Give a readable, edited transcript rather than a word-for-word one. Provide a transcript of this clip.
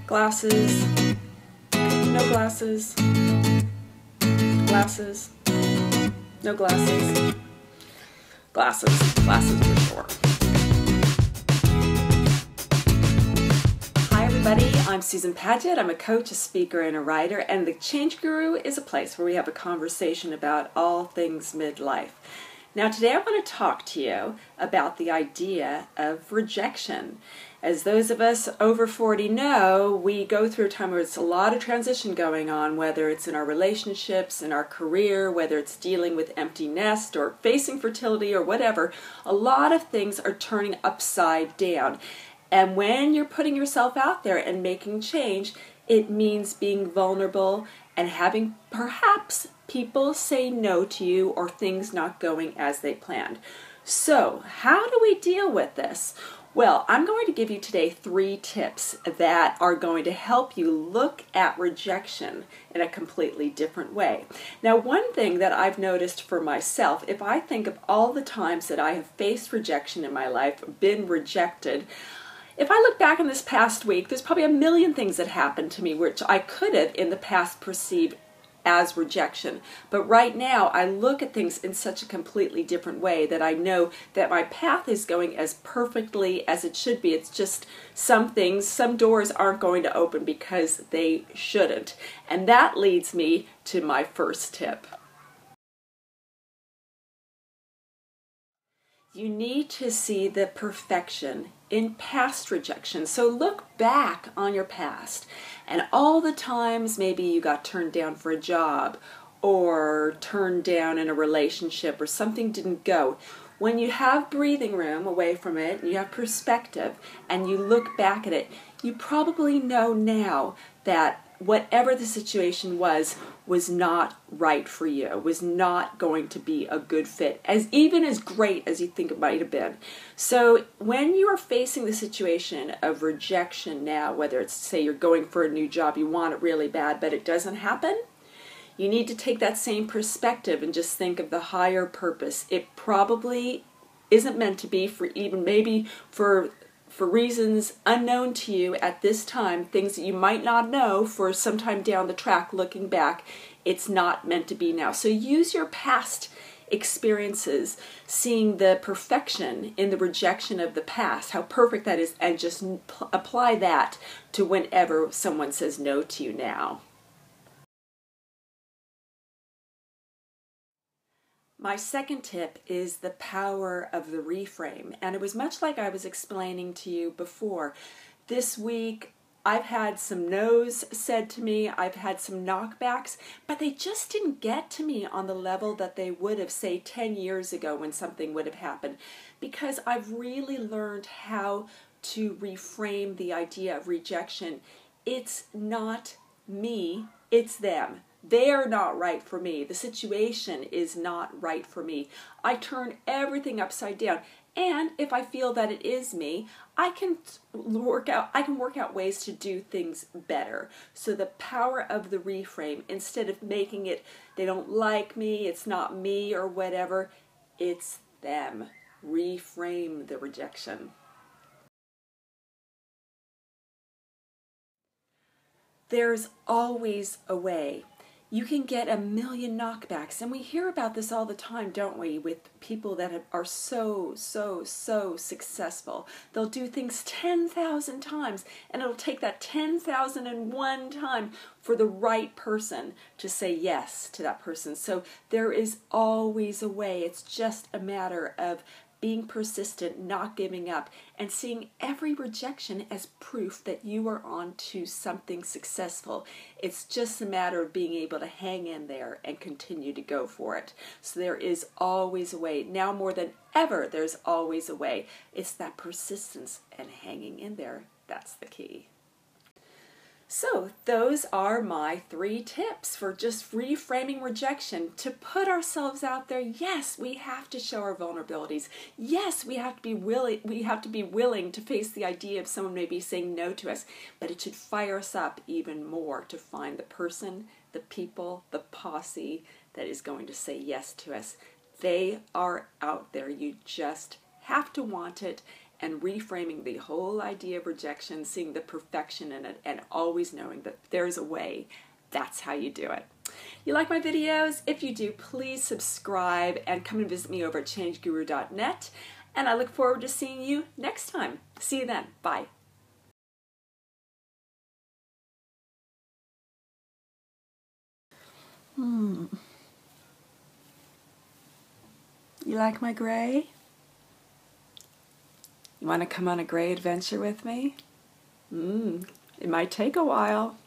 Glasses, no glasses, glasses, no glasses, glasses, glasses for sure. Hi everybody, I'm Susan Padgett. I'm a coach, a speaker, and a writer, and the Change Guru is a place where we have a conversation about all things midlife. Now today I want to talk to you about the idea of rejection. As those of us over 40 know, we go through a time where it's a lot of transition going on, whether it's in our relationships, in our career, whether it's dealing with empty nest or facing fertility or whatever. A lot of things are turning upside down. And when you're putting yourself out there and making change, it means being vulnerable and having perhaps people say no to you or things not going as they planned. So, how do we deal with this? Well, I'm going to give you today 3 tips that are going to help you look at rejection in a completely different way. Now, one thing that I've noticed for myself, if I think of all the times that I have faced rejection in my life, been rejected, if I look back in this past week, there's probably a million things that happened to me which I could have in the past perceived as rejection. But right now, I look at things in such a completely different way that I know that my path is going as perfectly as it should be. It's just some things, some doors aren't going to open because they shouldn't. And that leads me to my first tip. You need to see the perfection in past rejection. So look back on your past and all the times maybe you got turned down for a job or turned down in a relationship or something didn't go. When you have breathing room away from it, and you have perspective, and you look back at it, you probably know now that whatever the situation was not right for you, was not going to be a good fit, even as great as you think it might have been. So when you are facing the situation of rejection now, whether it's, say, you're going for a new job, you want it really bad, but it doesn't happen, you need to take that same perspective and just think of the higher purpose. It probably isn't meant to be, for even maybe for reasons unknown to you at this time, things that you might not know for some time down the track looking back, it's not meant to be now. So use your past experiences, seeing the perfection in the rejection of the past, how perfect that is, and just apply that to whenever someone says no to you now. My second tip is the power of the reframe, and it was much like I was explaining to you before. This week, I've had some no's said to me, I've had some knockbacks, but they just didn't get to me on the level that they would have, say, 10 years ago when something would have happened, because I've really learned how to reframe the idea of rejection. It's not me, it's them. They're not right for me. The situation is not right for me. I turn everything upside down. And if I feel that it is me, I can work out ways to do things better. So the power of the reframe, instead of making it, they don't like me, it's not me or whatever, it's them. Reframe the rejection. There's always a way. You can get a million knockbacks, and we hear about this all the time, don't we, with people that are so successful. They'll do things 10,000 times, and it'll take that 10,001 time for the right person to say yes to that person. So there is always a way. It's just a matter of being persistent, not giving up, and seeing every rejection as proof that you are on to something successful. It's just a matter of being able to hang in there and continue to go for it. So there is always a way. Now more than ever, there's always a way. It's that persistence and hanging in there. That's the key. So those are my 3 tips for just reframing rejection, to put ourselves out there. Yes, we have to show our vulnerabilities. Yes, we have to be willing to face the idea of someone maybe saying no to us, but it should fire us up even more to find the person, the people, the posse that is going to say yes to us. They are out there. You just have to want it and reframing the whole idea of rejection, seeing the perfection in it, and always knowing that there's a way. That's how you do it. You like my videos? If you do, please subscribe and come and visit me over at changeguru.net. And I look forward to seeing you next time. See you then. Bye. You like my gray? You want to come on a gray adventure with me? It might take a while.